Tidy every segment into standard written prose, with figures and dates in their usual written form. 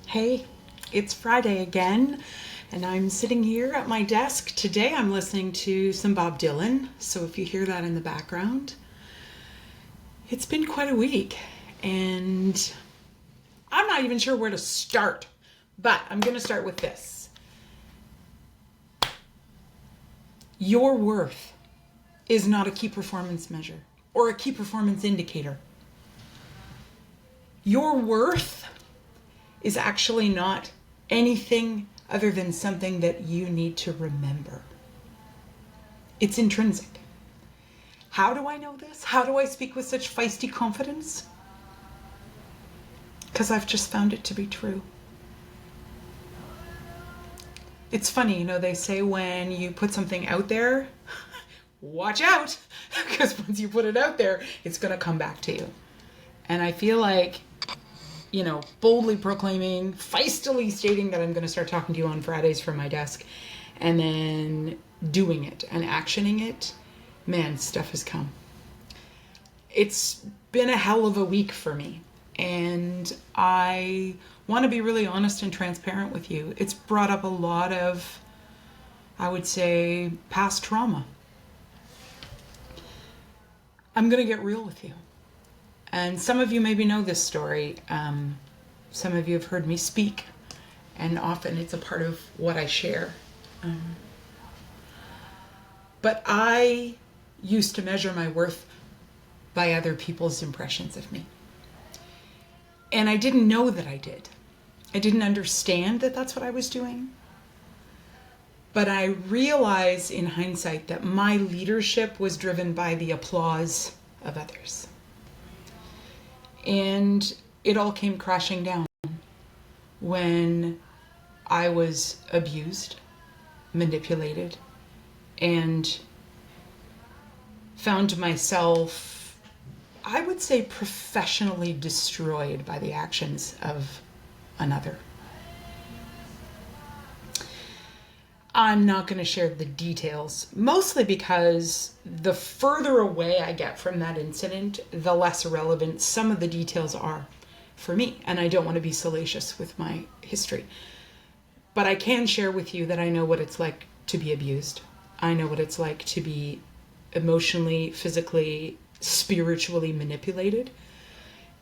Hey, it's Friday again, and I'm sitting here at my desk. Today I'm listening to some Bob Dylan, so if you hear that in the background, it's been quite a week, and I'm not even sure where to start, but I'm going to start with this. Your worth is not a key performance measure or a key performance indicator. Your worth is actually not anything other than something that you need to remember. It's intrinsic. How do I know this? How do I speak with such feisty confidence? Because I've just found it to be true. It's funny, they say when you put something out there, watch out, because once you put it out there, it's going to come back to you. And I feel like boldly proclaiming, feistily stating that I'm going to start talking to you on Fridays from my desk, and then doing it and actioning it, man, stuff has come. It's been a hell of a week for me, and I want to be really honest and transparent with you. It's brought up a lot of, I would say, past trauma. I'm going to get real with you. And some of you maybe know this story. Some of you have heard me speak, and often it's a part of what I share. But I used to measure my worth by other people's impressions of me. And I didn't know that I did. I didn't understand that that's what I was doing. But I realize in hindsight that my leadership was driven by the applause of others. And it all came crashing down when I was abused, manipulated, and found myself, I would say, professionally destroyed by the actions of another. I'm not going to share the details, mostly because the further away I get from that incident, the less relevant some of the details are for me. And I don't want to be salacious with my history. But I can share with you that I know what it's like to be abused. I know what it's like to be emotionally, physically, spiritually manipulated.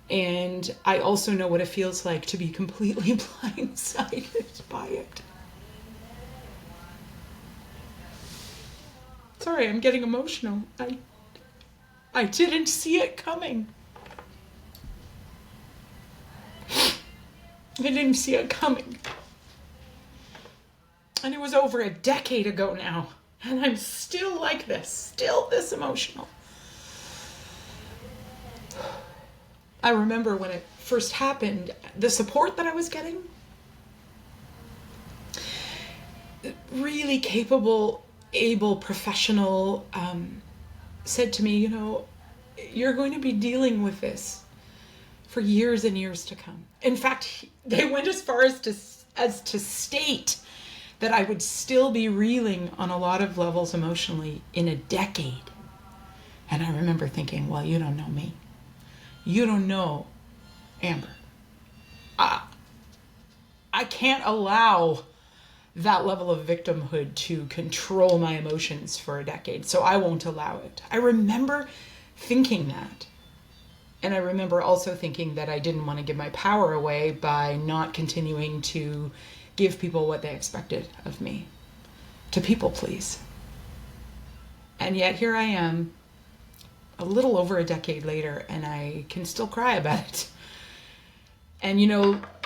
And I also know what it feels like to be completely blindsided by it. Sorry, I'm getting emotional. I didn't see it coming. I didn't see it coming. And it was over a decade ago now. And I'm still like this. Still this emotional. I remember when it first happened, the support that I was getting. Really capable, able professional said to me, you're going to be dealing with this for years and years to come. In fact, they went as far as to state that I would still be reeling on a lot of levels emotionally in a decade. And I remember thinking, well, you don't know me. You don't know Amber. I can't allow that level of victimhood to control my emotions for a decade, so I won't allow it. I remember thinking that. And I remember also thinking that I didn't want to give my power away by not continuing to give people what they expected of me, to people please. And yet here I am, a little over a decade later, and I can still cry about it. And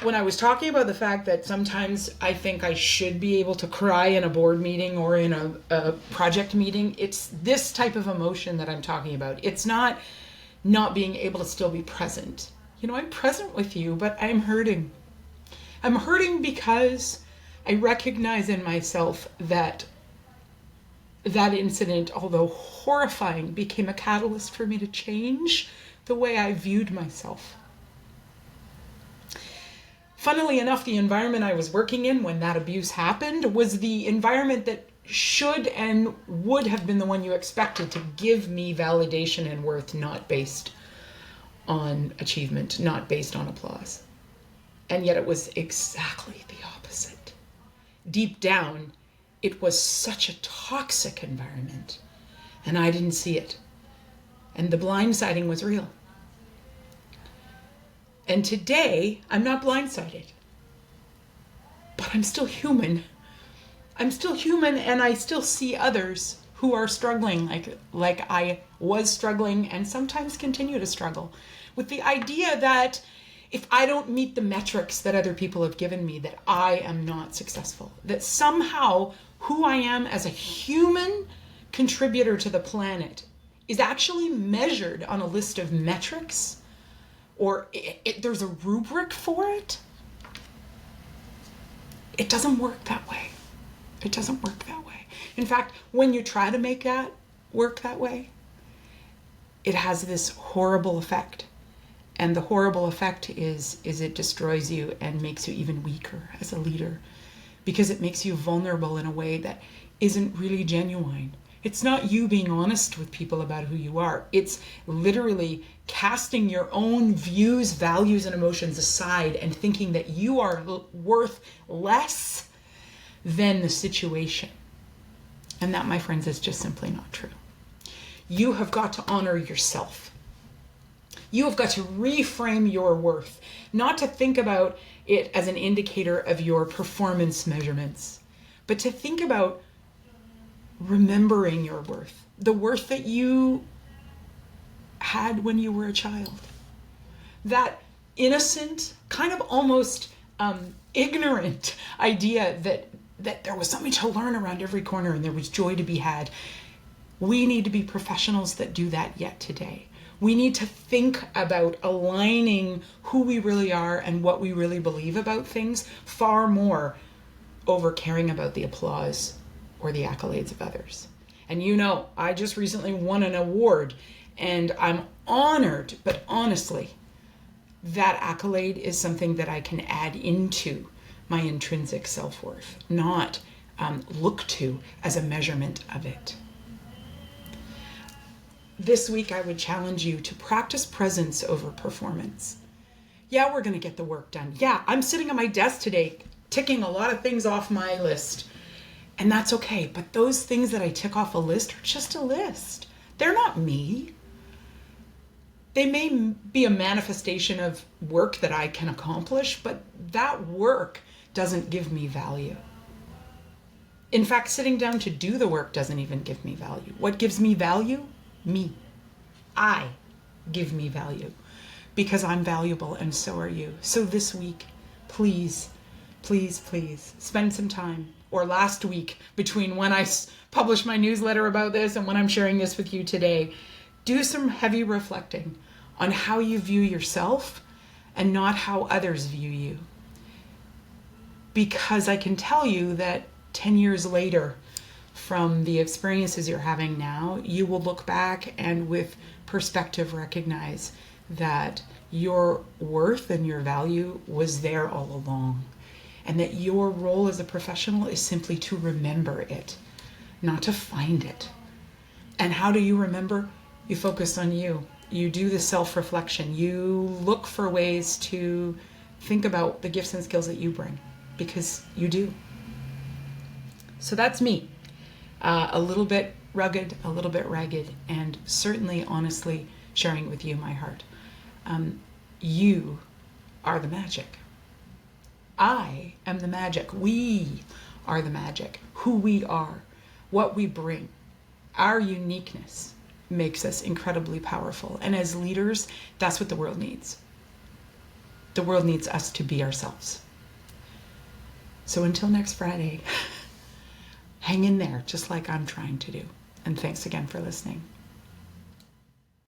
when I was talking about the fact that sometimes I think I should be able to cry in a board meeting or in a project meeting, it's this type of emotion that I'm talking about. It's not being able to still be present. I'm present with you, but I'm hurting. I'm hurting because I recognize in myself that incident, although horrifying, became a catalyst for me to change the way I viewed myself. Funnily enough, the environment I was working in when that abuse happened was the environment that should and would have been the one you expected to give me validation and worth, not based on achievement, not based on applause. And yet it was exactly the opposite. Deep down, it was such a toxic environment, and I didn't see it. And the blindsiding was real. And today, I'm not blindsided, but I'm still human. I'm still human, and I still see others who are struggling like I was struggling and sometimes continue to struggle with the idea that if I don't meet the metrics that other people have given me, that I am not successful. That somehow who I am as a human contributor to the planet is actually measured on a list of metrics, or there's a rubric for it. It doesn't work that way. It doesn't work that way. In fact, when you try to make that work that way, it has this horrible effect. And the horrible effect is it destroys you and makes you even weaker as a leader, because it makes you vulnerable in a way that isn't really genuine. It's not you being honest with people about who you are. It's literally casting your own views, values, and emotions aside and thinking that you are worth less than the situation. And that, my friends, is just simply not true. You have got to honor yourself. You have got to reframe your worth, not to think about it as an indicator of your performance measurements, but to think about remembering your worth, the worth that you had when you were a child. That innocent, kind of almost ignorant idea that there was something to learn around every corner and there was joy to be had. We need to be professionals that do that yet today. We need to think about aligning who we really are and what we really believe about things far more over caring about the applause or the accolades of others. And you know, I just recently won an award, and I'm honored, but honestly, that accolade is something that I can add into my intrinsic self-worth, not look to as a measurement of it. This week, I would challenge you to practice presence over performance. Yeah, we're going to get the work done. Yeah, I'm sitting at my desk today, ticking a lot of things off my list. And that's okay. But those things that I tick off a list are just a list. They're not me. They may be a manifestation of work that I can accomplish, but that work doesn't give me value. In fact, sitting down to do the work doesn't even give me value. What gives me value? Me. I give me value because I'm valuable and so are you. So this week, please, please, please spend some time, or last week between when I published my newsletter about this and when I'm sharing this with you today, do some heavy reflecting on how you view yourself and not how others view you. Because I can tell you that 10 years later, from the experiences you're having now, you will look back and with perspective recognize that your worth and your value was there all along. And that your role as a professional is simply to remember it, not to find it. And how do you remember? You focus on you. You do the self-reflection. You look for ways to think about the gifts and skills that you bring, because you do. So that's me. A little bit rugged, a little bit ragged, and certainly, honestly, sharing with you my heart. You are the magic. I am the magic. We are the magic. Who we are, what we bring, our uniqueness makes us incredibly powerful. And as leaders, that's what the world needs. The world needs us to be ourselves. So until next Friday, hang in there, just like I'm trying to do. And thanks again for listening.